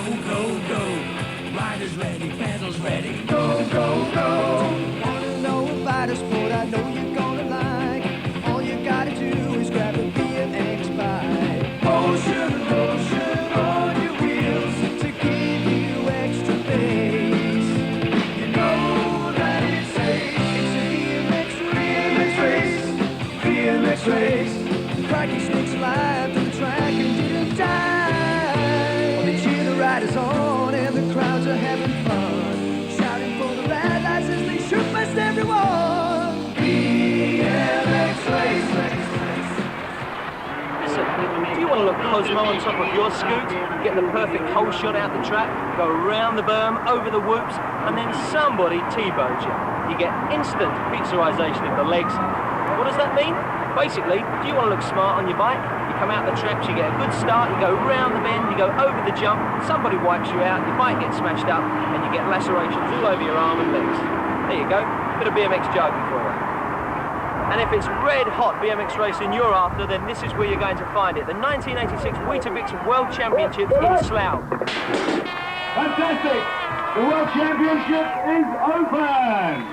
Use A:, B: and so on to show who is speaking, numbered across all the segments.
A: go, go. Riders ready, pedals ready. Go, go, go. Wanna know about a sport I know you're gonna like? All you gotta do is grab a BMX bike. Motion on your wheels to give you extra pace. You know that it's safe. It's a BMX race, BMX race. Practice makes life to the track and didn't die. They cheer the riders on and the crowds are having fun, shouting for the red lights as they shoot past everyone. BMX race.
B: Listen, do you want to look Cosmo on top of your scoot, get the perfect hole shot out the track, go around the berm, over the whoops, and then somebody T-bones you? You get instant pizzerization of the legs. What does that mean? Basically, do you want to look smart on your bike? You come out the traps, you get a good start, you go round the bend, you go over the jump, somebody wipes you out, your bike gets smashed up, and you get lacerations all over your arm and legs. There you go, bit of BMX jargon for you. And if it's red hot BMX racing you're after, then this is where you're going to find it. The 1986 Weetabix World Championships in Slough.
C: Fantastic! The World Championship is open!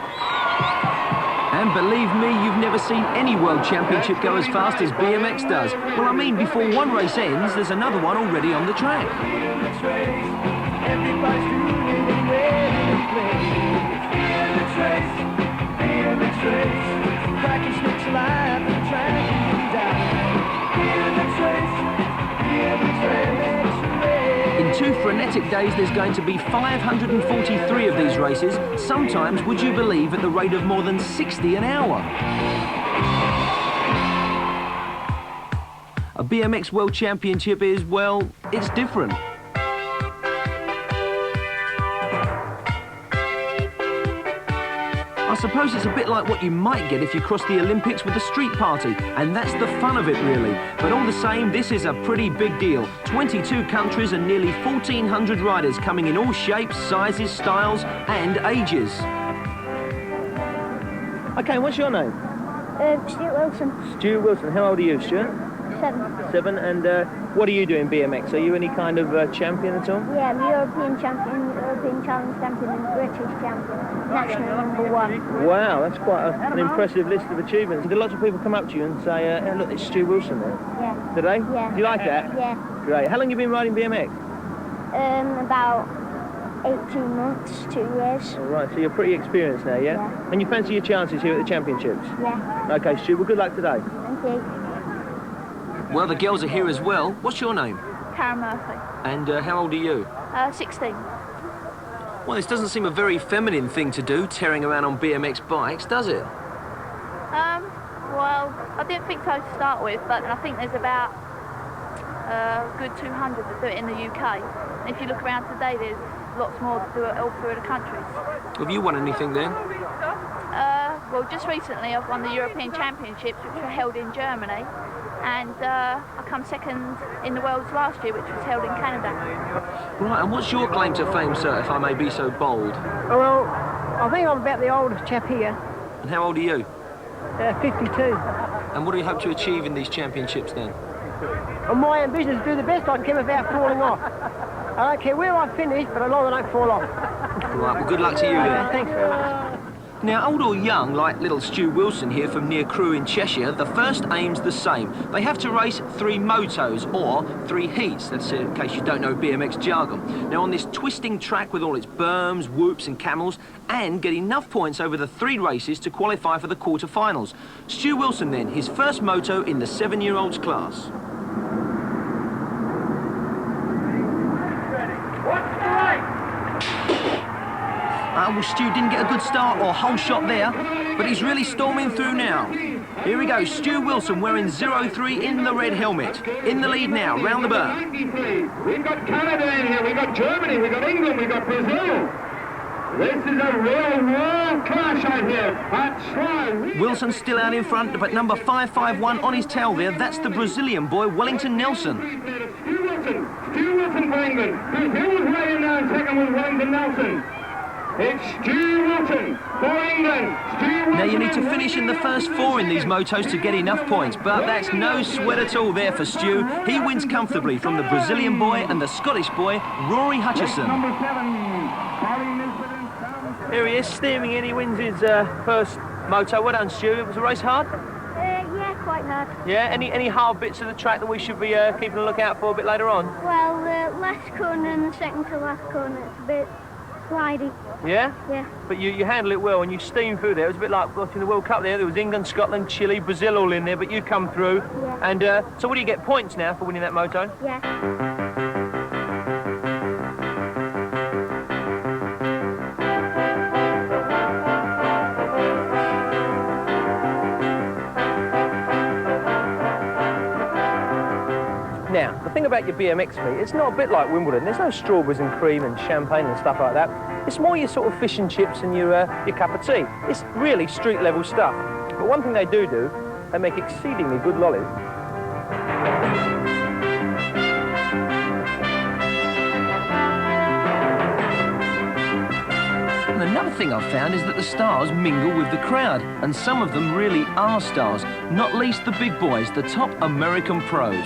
B: And believe me, you've never seen any World Championship go as fast as BMX does. Well, I mean, before one race ends, there's another one already on the track.
A: Everybody's doing it and ready to play. BMX race, BMX race. Practice makes life and the track and die. BMX race, BMX race.
B: In 2 frenetic days, there's going to be 543 of these races, sometimes, would you believe, at the rate of more than 60 an hour. A BMX World Championship is, well, it's different. I suppose it's a bit like what you might get if you cross the Olympics with a street party, and that's the fun of it, really. But all the same, this is a pretty big deal. 22 countries and nearly 1,400 riders coming in all shapes, sizes, styles and ages. OK, what's your name?
D: Stuart Wilson.
B: Stuart Wilson. How old are you, Stuart?
D: 7.
B: 7, and what do you do in BMX? Are you any kind of champion at all?
D: Yeah, I'm European champion, European challenge champion and British champion, national #1.
B: Wow, that's quite an impressive list of achievements. Did lots of people come up to you and say, hey, look, it's Stu Wilson there?
D: Yeah.
B: Did they?
D: Yeah.
B: Do you like that?
D: Yeah.
B: Great. How long have you been riding BMX?
D: About 18 months, 2 years.
B: All right, so you're pretty experienced now, yeah?
D: Yeah.
B: And you fancy your chances here at the championships?
D: Yeah.
B: OK, Stu, well, good luck today.
D: Thank you.
B: Well, the girls are here as well. What's your name?
D: Karen Murphy.
B: And how old are you?
D: 16.
B: Well, this doesn't seem a very feminine thing to do, tearing around on BMX bikes, does it?
D: Well, I didn't think so to start with, but I think there's about a good 200 that do it in the UK. And if you look around today, there's lots more that do it all through the countries.
B: Have you won anything then?
D: Well, just recently I've won the European Championships, which were held in Germany. And I come second in the Worlds last year, which was held in Canada.
B: Right, and what's your claim to fame, sir, if I may be so bold?
E: Well, I think I'm about the oldest chap here.
B: And how old are you?
E: 52.
B: And what do you hope to achieve in these championships then?
E: And my ambition is to do the best I can without falling off. I don't care where I finish, but as long as I don't fall off.
B: Right, well, good luck to you then.
E: Thanks very much.
B: Now, old or young, like little Stu Wilson here from near Crewe in Cheshire, the first aim's the same. They have to race 3 motos, or 3 heats. That's in case you don't know BMX jargon. Now, on this twisting track with all its berms, whoops and camels, and get enough points over the 3 races to qualify for the quarter-finals. Stu Wilson, then, his first moto in the 7-year-olds class. Well, Stu didn't get a good start or whole shot there, but he's really storming through now. Here we go, Stu Wilson wearing 03 in the red helmet. In the lead now, round the berm.
C: We've got Canada in here, we've got Germany, we've got England, we've got Brazil. This is a real world clash out here at Slough.
B: Wilson's still out in front, but number 551 on his tail there, that's the Brazilian boy, Wellington Nelson.
C: Stu Wilson for England. Who was weighing down second was Wellington Nelson. It's Stu Wilton for England.
B: Now you need to finish in the first 4 in these motos to get enough points, but that's no sweat at all there for Stu. He wins comfortably from the Brazilian boy and the Scottish boy, Rory Hutchison.
C: Number 7.
B: Here he is, steaming in. He wins his first moto. Well done, Stu. Was the race hard?
F: Yeah, quite hard.
B: Yeah, any hard bits of the track that we should be keeping a lookout for a bit later on?
F: Well, the last corner and the second to last corner, it's a bit slidey.
B: Yeah?
F: Yeah.
B: But you handle it well and you steam through there. It was a bit like watching the World Cup there. There was England, Scotland, Chile, Brazil all in there, but you come through.
F: Yeah.
B: And so what do you get, points now for winning that moto?
F: Yeah.
B: Now, the thing about your BMX meet, it's not a bit like Wimbledon. There's no strawberries and cream and champagne and stuff like that. It's more your sort of fish and chips and your cup of tea. It's really street-level stuff. But one thing they do, they make exceedingly good lollies. And another thing I've found is that the stars mingle with the crowd, and some of them really are stars, not least the big boys, the top American pros.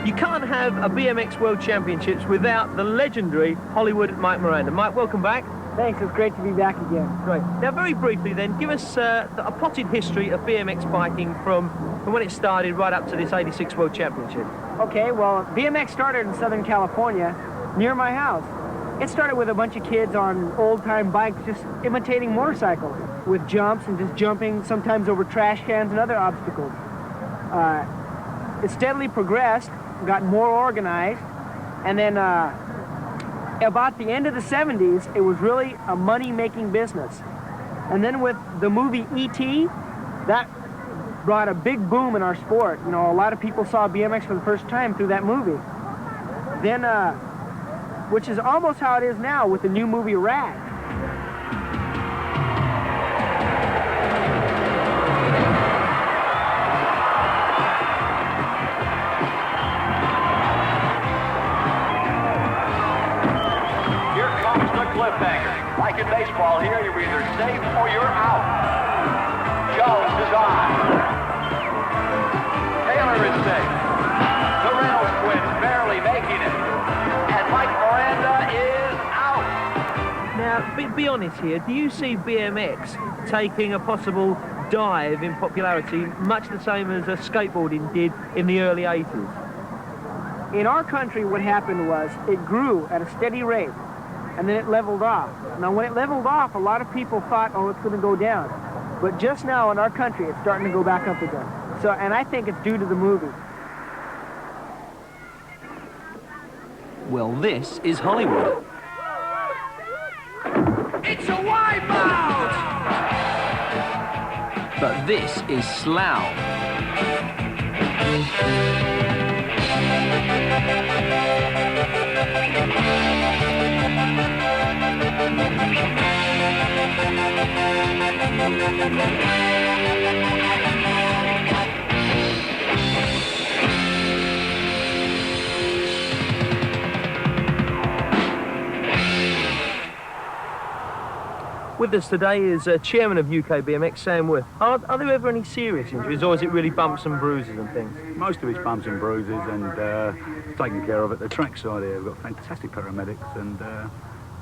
B: You can't have a BMX World Championships without the legendary Hollywood Mike Miranda. Mike, welcome back.
E: Thanks, it's great to be back again.
B: Great. Now, very briefly then, give us a potted history of BMX biking from when it started right up to this 86 World Championship.
E: Okay, well, BMX started in Southern California, near my house. It started with a bunch of kids on old-time bikes just imitating motorcycles with jumps and just jumping, sometimes over trash cans and other obstacles. It steadily progressed, got more organized, and then about the end of the 70s, it was really a money-making business. And then with the movie E.T., that brought a big boom in our sport. You know, a lot of people saw BMX for the first time through that movie. Then, which is almost how it is now with the new movie Rad.
G: Cliffhanger. Like in baseball here, you're either safe or you're out. Jones is on. Taylor is safe. The Reynolds twins barely making it. And Mike Miranda is out.
B: Now, be honest here, do you see BMX taking a possible dive in popularity, much the same as skateboarding did in the early 80s?
E: In our country, what happened was it grew at a steady rate, and then it leveled off. Now, when it leveled off, a lot of people thought, oh, it's going to go down. But just now in our country, it's starting to go back up again. So, and I think it's due to the movie.
B: Well, this is Hollywood.
A: It's a wipeout!
B: But this is Slough. With us today is Chairman of UK BMX, Sam Worth. Are there ever any serious injuries, or is it really bumps and bruises and things?
H: Most of it's bumps and bruises, and taken care of at the trackside here. We've got fantastic paramedics, and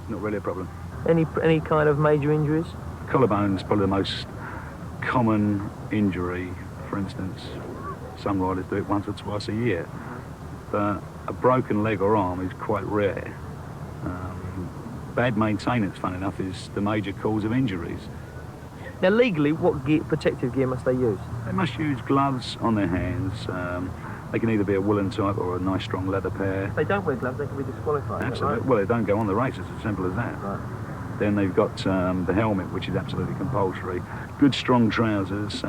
H: not really a problem.
B: Any kind of major injuries?
H: Collarbone's probably the most common injury. For instance, some riders do it once or twice a year, but a broken leg or arm is quite rare. Bad maintenance, fun enough, is the major cause of injuries.
B: Now, legally, what protective gear must they use?
H: They must use gloves on their hands. They can either be a woolen type or a nice strong leather pair.
B: If they don't wear gloves, they can be disqualified.
H: Absolutely.
B: Right?
H: Well, they don't go on the races, as simple as that.
B: Right.
H: Then they've got the helmet, which is absolutely compulsory. Good strong trousers,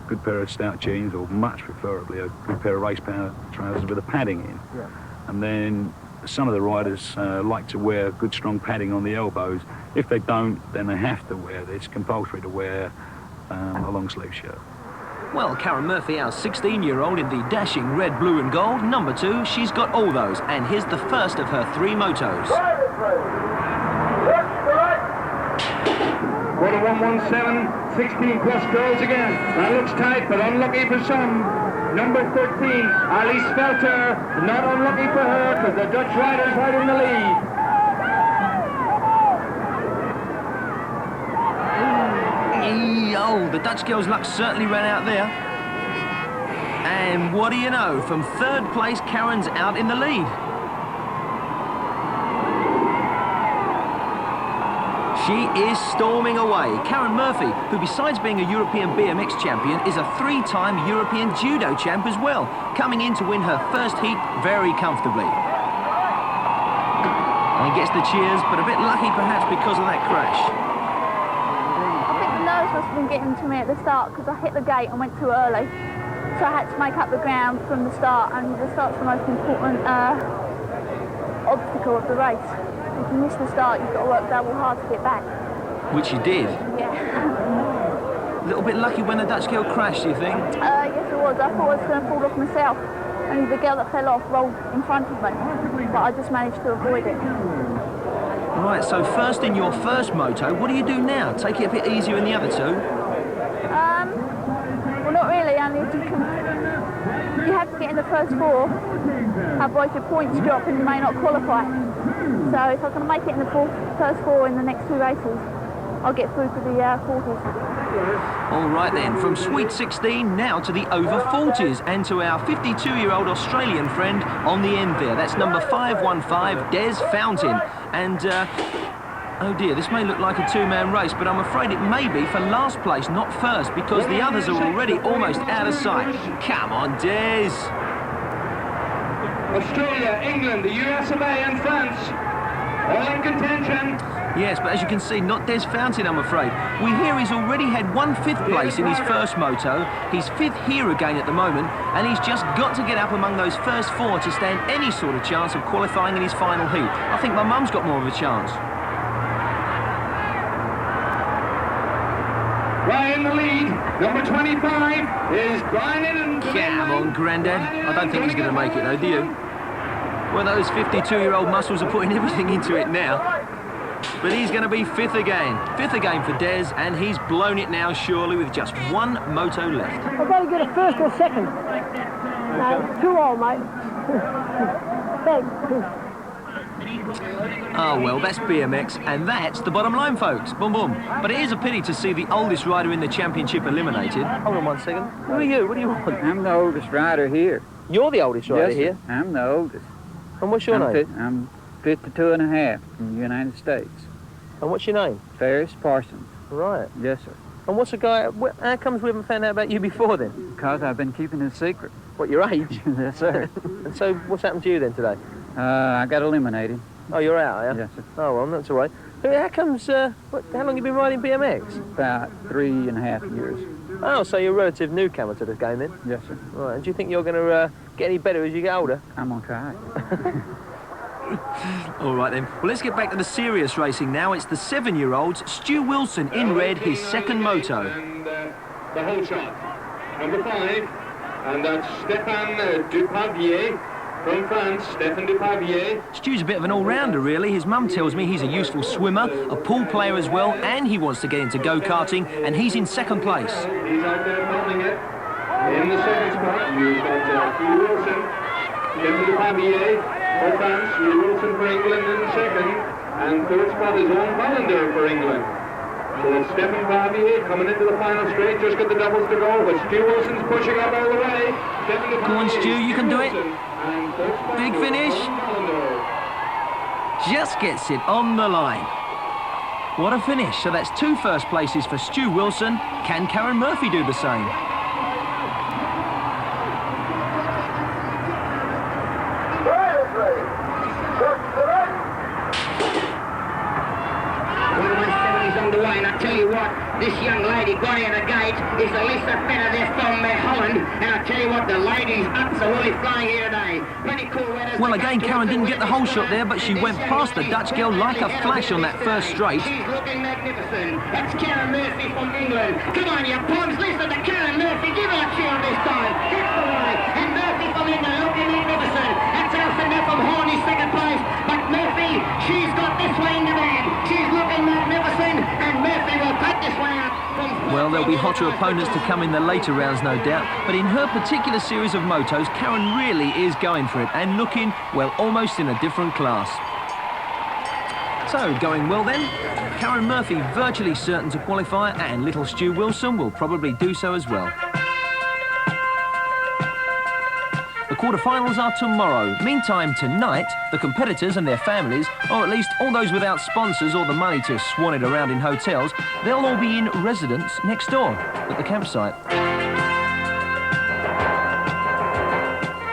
H: good pair of stout jeans, or much preferably a good pair of race trousers with a padding in.
B: Yeah.
H: And then some of the riders like to wear good strong padding on the elbows. If they don't, then they have to wear, it's compulsory to wear a long sleeve shirt.
B: Well, Karen Murphy, our 16-year-old in the dashing red, blue and gold, number 2, she's got all those, and here's the first of her 3 motos.
C: Go to 117, 16 plus girls again. That looks tight, but unlucky for some. Number 13, Ali Spelter. Not unlucky for her, because the Dutch rider's right in the lead.
B: Oh, the Dutch girl's luck certainly ran out there. And what do you know? From third place, Karen's out in the lead. She is storming away. Karen Murphy, who besides being a European BMX champion, is a three-time European judo champ as well, coming in to win her first heat very comfortably. And gets the cheers, but a bit lucky perhaps because of that crash.
D: I think the nerves must have been getting to me at the start because I hit the gate and went too early. So I had to make up the ground from the start, and the start's the most important obstacle of the race. If you miss the start, you've got to work double hard to get back.
B: Which you did.
D: Yeah.
B: A little bit lucky when the Dutch girl crashed, do you think?
D: Yes, it was. I thought I was going to fall off myself. Only the girl that fell off rolled in front of me, but I just managed to avoid it.
B: Right, so first in your first moto, what do you do now? Take it a bit easier in the other two?
D: Well, not really, only if you have to get in the first four, otherwise your points drop and you may not qualify. So if I'm going to make it in the first four in the next two races, I'll get through to the 40s.
B: All right then, from Sweet 16 now to the over 40s and to our 52-year-old Australian friend on the end there. That's number 515, Des Fountain. And, oh dear, this may look like a two-man race, but I'm afraid it may be for last place, not first, because the others are already almost out of sight. Come on, Des.
C: Australia, England, the US of A and France, all in contention.
B: Yes, but as you can see, not Des Fountain, I'm afraid. We hear he's already had 1/5 place in his first moto. He's 5th here again at the moment, and he's just got to get up among those first four to stand any sort of chance of qualifying in his final heat. I think my mum's got more of a chance.
C: Right in the lead, number 25 is Brian.
B: Come on, Grandad. I don't think he's going to make it, though, do you? Well, those 52-year-old muscles are putting everything into it now. But he's going to be 5th again. 5th again for Des, and he's blown it now, surely, with just one moto left.
E: I've got to get a first or second. 2-all, mate. Thanks.
B: Oh, well, that's BMX, and that's the bottom line, folks. Boom, boom. But it is a pity to see the oldest rider in the championship eliminated. Hold on 1 second. Who are you? What do you want?
I: I'm the oldest rider here.
B: You're the oldest rider
I: Yes,
B: here?
I: I'm the oldest.
B: And what's your name?
I: I'm 52 and a half from the United States.
B: And what's your name?
I: Ferris Parsons.
B: Right.
I: Yes, sir.
B: And what's a guy... How comes we haven't found out about you before, then?
I: Because I've been keeping it a secret.
B: What, your age?
I: Yes, sir.
B: And so what's happened to you, then, today?
I: I got eliminated.
B: Oh, you're out, are you?
I: Yes, sir.
B: Oh, well, that's all right. How comes... how long have you been riding BMX?
I: About 3.5 years.
B: Oh, so you're a relative newcomer to the game, then?
I: Yes, sir.
B: Right, and do you think you're going to get any better as you get older?
I: I'm going to try.
B: All right, then. Well, let's get back to the serious racing now. It's the 7-year-olds, Stu Wilson, in red, his second moto.
C: And the whole shot. Number 5, and that's Stéphane Dupavier from France, Stéphane Dupavier.
B: Stu's a bit of an all-rounder, really. His mum tells me he's a useful swimmer, a pool player as well, and he wants to get into go-karting, and he's in second place.
C: He's out there holding it. In the second spot, you've got Stu Wilson, Stéphane Dupavier for France, Stu Wilson for England in second, and third spot is Owen Hollander for England. So it's Stéphane Dupavier coming into the final straight, just got the doubles to go, but Stu Wilson's pushing up all the way.
B: Come on, Stu, you can do it. Big finish. Just gets it on the line. What a finish. So that's 2 first places for Stu Wilson. Can Karen Murphy do the same?
J: Underway, and I tell you what, this young lady got out of the gate is the least better there from Holland, and I tell you what, the ladies absolutely flying here today. Pretty cool weather.
B: Well, again, Karen didn't get the whole shot there, but she went past the Dutch girl like a flash on that first straight.
J: She's looking magnificent. That's Karen Murphy from England. Come on, you punks, listen to Karen Murphy. Give her a cheer this time. That's the way. And Murphy from England looking magnificent. That's Elson there from Horney, second place. But Murphy, she's got this way in the bag. She's looking magnificent, and Murphy
B: there'll be hotter opponents to come in the later rounds, no doubt, but in her particular series of motos, Karen really is going for it and looking, well, almost in a different class. So, going well then, Karen Murphy virtually certain to qualify, and little Stu Wilson will probably do so as well. The quarterfinals are tomorrow. Meantime, tonight, the competitors and their families, or at least all those without sponsors or the money to swan it around in hotels, they'll all be in residence next door at the campsite.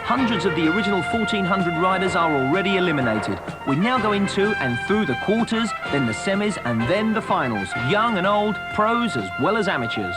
B: Hundreds of the original 1,400 riders are already eliminated. We now go into and through the quarters, then the semis, and then the finals. Young and old, pros as well as amateurs.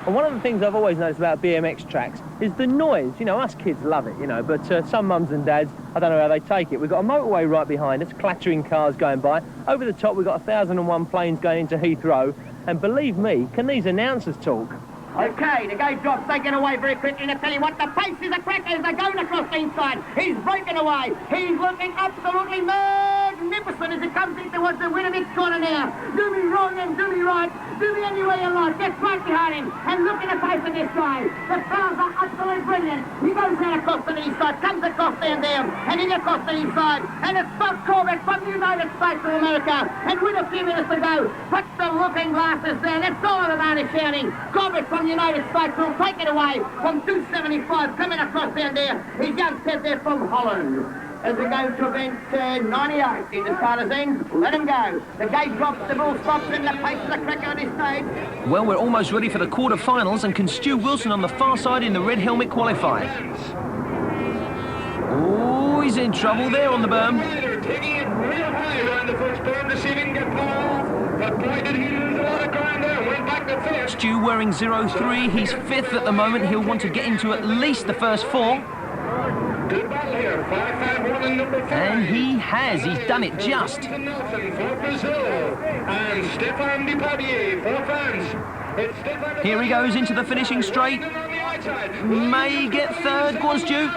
E: And one of the things I've always noticed about BMX tracks is the noise. You know, us kids love it, you know, but some mums and dads, I don't know how they take it. We've got a motorway right behind us, clattering cars going by. Over the top, we've got 1,001 planes going into Heathrow. And believe me, can these announcers talk?
J: Okay, the gate drop's taken away very quickly, and I tell you what, the pace is a cracker as they're going across the inside. He's breaking away. He's looking absolutely magnificent as he comes in towards the Winnipeg corner now. Do me wrong and do me right. Do me any way you like. Get right behind him. And look at the pace of this guy. The fellas are absolutely brilliant. He goes down across the east side, comes across there, and in across the east side. And it's Bob Corbett from the United States of America. And with a few minutes to go, puts the looking glasses down. That's all about his shouting. Corbett from the United States will take it away from 275 coming across down there. His young Ted there from Holland. As we go to event 98 in the starter's end, let him go. The gate drops, the ball stops, and the pace of the cracker on this stage.
B: Well, we're almost ready for the quarterfinals, and can Stu Wilson on the far side in the red helmet qualify? Oh, he's in trouble there on the berm.
C: Taking it real high around the first berm to see if he can get Paul. But boy, did he lose a lot of ground there. Went back to fifth.
B: Stu wearing 03. He's fifth at the moment. He'll want to get into at least the first four.
C: Good battle here. 5-5-1 in number 5.
B: And he has. He's done it just.
C: Nelson for Brazil. And Stefan Depardieu for France.
B: Here he goes into the finishing straight. May get third. Go on, Stu.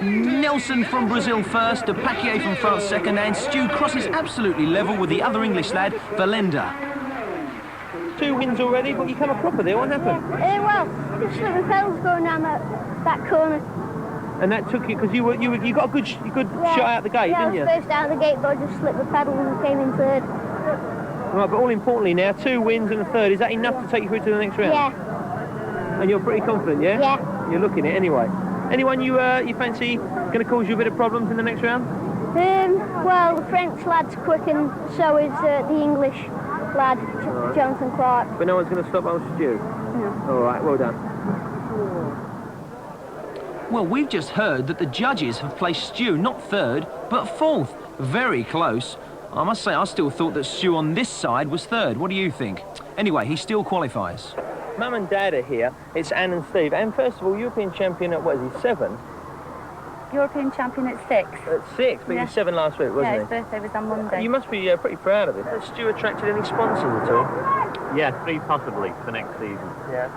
B: Nelson from Brazil first, Depardieu from France second, and Stu crosses absolutely level with the other English lad, Valenda.
E: 2 wins already, but you come a cropper there. What happened?
F: Well, just slipped the pedals going down that corner.
E: And that took you, because you got a good shot out the gate, didn't you?
F: Yeah, I was first out of the gate, but I just slipped the pedal and came in third.
E: Right, but all importantly now, 2 wins and a third. Is that enough to take you through to the next round?
F: Yeah.
E: And you're pretty confident, yeah?
F: Yeah.
E: You're looking it anyway. Anyone you fancy going to cause you a bit of problems in the next round?
F: Well, the French lad's quick, and so is the English lad, Jonathan Clark.
E: But no one's going to stop old Stu?
F: No.
E: All right, well done.
B: Well, we've just heard that the judges have placed Stu not third, but fourth. Very close. I must say, I still thought that Stu on this side was third. What do you think? Anyway, he still qualifies.
E: Mum and Dad are here. It's Anne and Steve. And first of all, European champion at, what is he, 7?
D: European champion at 6.
E: At 6, but he was 7 last week, wasn't
D: Yeah,
E: he?
D: his birthday was on Monday.
E: You must be pretty proud of him. Has Stu attracted any sponsors at all?
K: Yeah, 3 possibly for next season.
E: Yeah.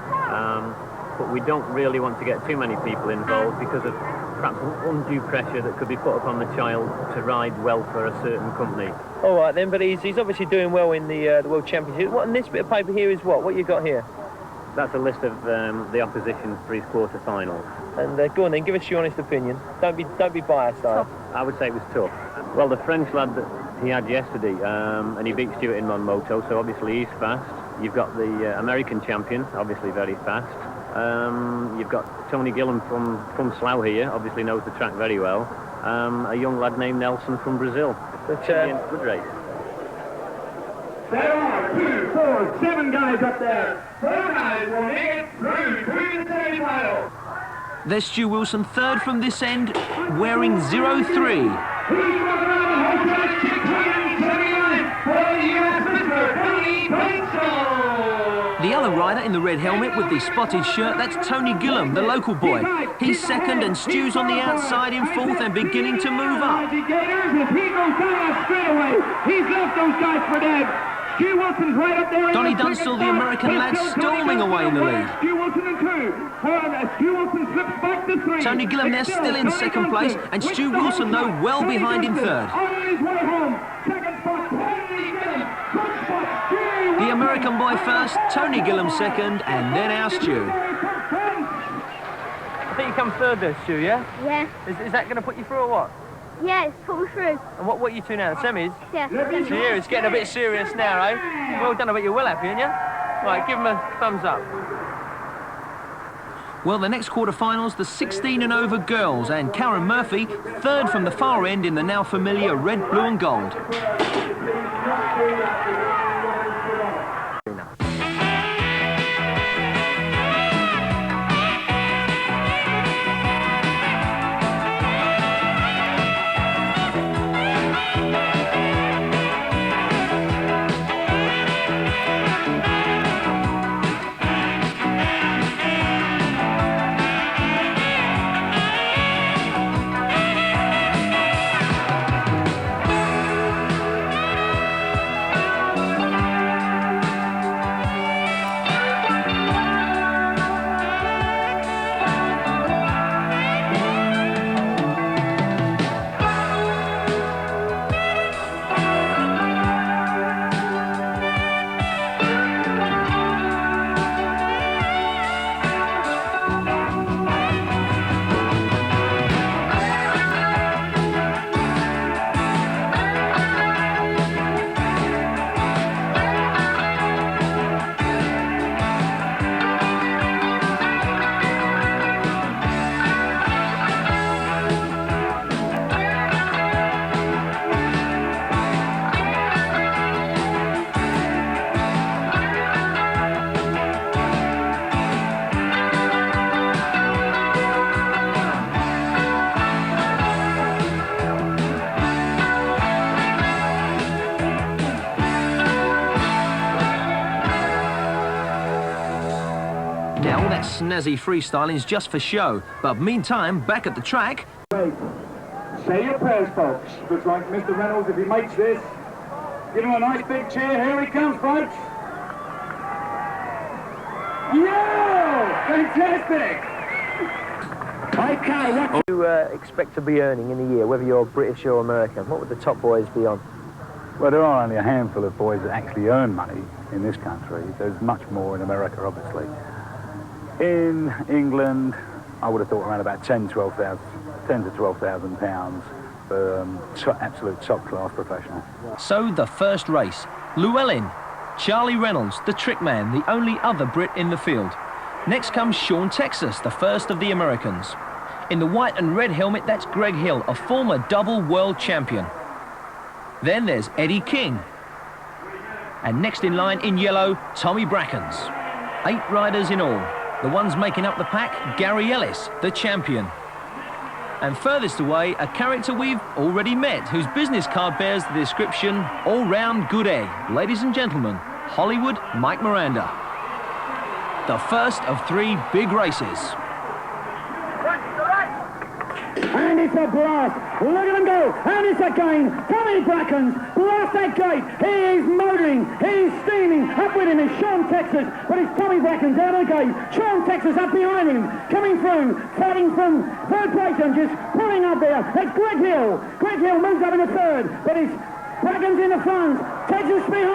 K: But we don't really want to get too many people involved because of perhaps undue pressure that could be put upon the child to ride well for a certain company.
E: All right then, but he's obviously doing well in the World Championship. What, and this bit of paper here is what? What you got here?
K: That's a list of the opposition for his quarter-final.
E: And go on then, give us your honest opinion. Don't be biased,
K: I would say it was tough. Well, the French lad that he had yesterday, and he beat Stuart in moto, so obviously he's fast. You've got the American champion, obviously very fast. You've got Tony Gillam from Slough here, obviously knows the track very well. A young lad named Nelson from Brazil. But good race.
C: There are 2, 4, 7 guys up there. 4 guys will make it through to the semi-final.
B: There's Stu Wilson, third from this end, wearing 03.
C: He's walking around the whole track, 679 for the US Mr. Tony Gillam.
B: The other rider in the red helmet with the spotted shirt, that's Tony Gillam, the local boy. He's second and Stu's on the outside in fourth and beginning to move up.
C: If he goes down that straightaway, he's left those guys for dead. Stu Wilson's right up there.
B: Donnie Dunstall, the American lad, storming away in the lead.
C: Stu Wilson in 2. Stu Wilson slips back to 3.
B: Tony Gillam there still in second place, and Stu Wilson, though, well behind in third.
C: On his way home. Second spot, Tony Gillam. Third spot, Stu
B: American boy first, Tony Gillam second, and then our Stu.
E: I think you come third there, Stu, yeah?
F: Yeah.
E: Is that going to put you through or what?
F: Yeah, it's put me through.
E: And what are you two now, the semis?
F: Yeah.
E: So yeah, it's getting a bit serious now, eh? Well done, I bet you're well happy, aren't you? Right, give him a thumbs up.
B: Well, the next quarter-finals, the 16 and over girls, and Karen Murphy, third from the far end in the now familiar red, blue and gold. Now, all that snazzy freestyling is just for show, but meantime, back at the track...
C: Say your prayers, folks. Looks like Mr. Reynolds, if he makes this, give him a nice big cheer. Here he comes, folks. Yeah! Fantastic! Okay, what...
E: What do you expect to be earning in a year, whether you're British or American? What would the top boys be on?
H: Well, there are only a handful of boys that actually earn money in this country. There's much more in America, obviously. In England, I would have thought around about 10 to 12,000 pounds for absolute top-class professional.
B: So, the first race. Llewellyn, Charlie Reynolds, the trick man, the only other Brit in the field. Next comes Sean Texas, the first of the Americans. In the white and red helmet, that's Greg Hill, a former double world champion. Then there's Eddie King. And next in line in yellow, Tommy Brackens. 8 riders in all. The ones making up the pack, Gary Ellis, the champion. And furthest away, a character we've already met, whose business card bears the description, all-round good egg. Ladies and gentlemen, Hollywood Mike Miranda. The first of 3 big races.
J: And it's a blast. Look at him go. And it's again. Tommy Brackens. Blast that gate. He is motoring. He is steaming. Up with him is Sean Texas. But it's Tommy Brackens out of the gate. Sean Texas up behind him. Coming through. Fighting from third place and just pulling up there. That's Greg Hill. Greg Hill moves up in the third. But it's Brackens in the front. Texas behind.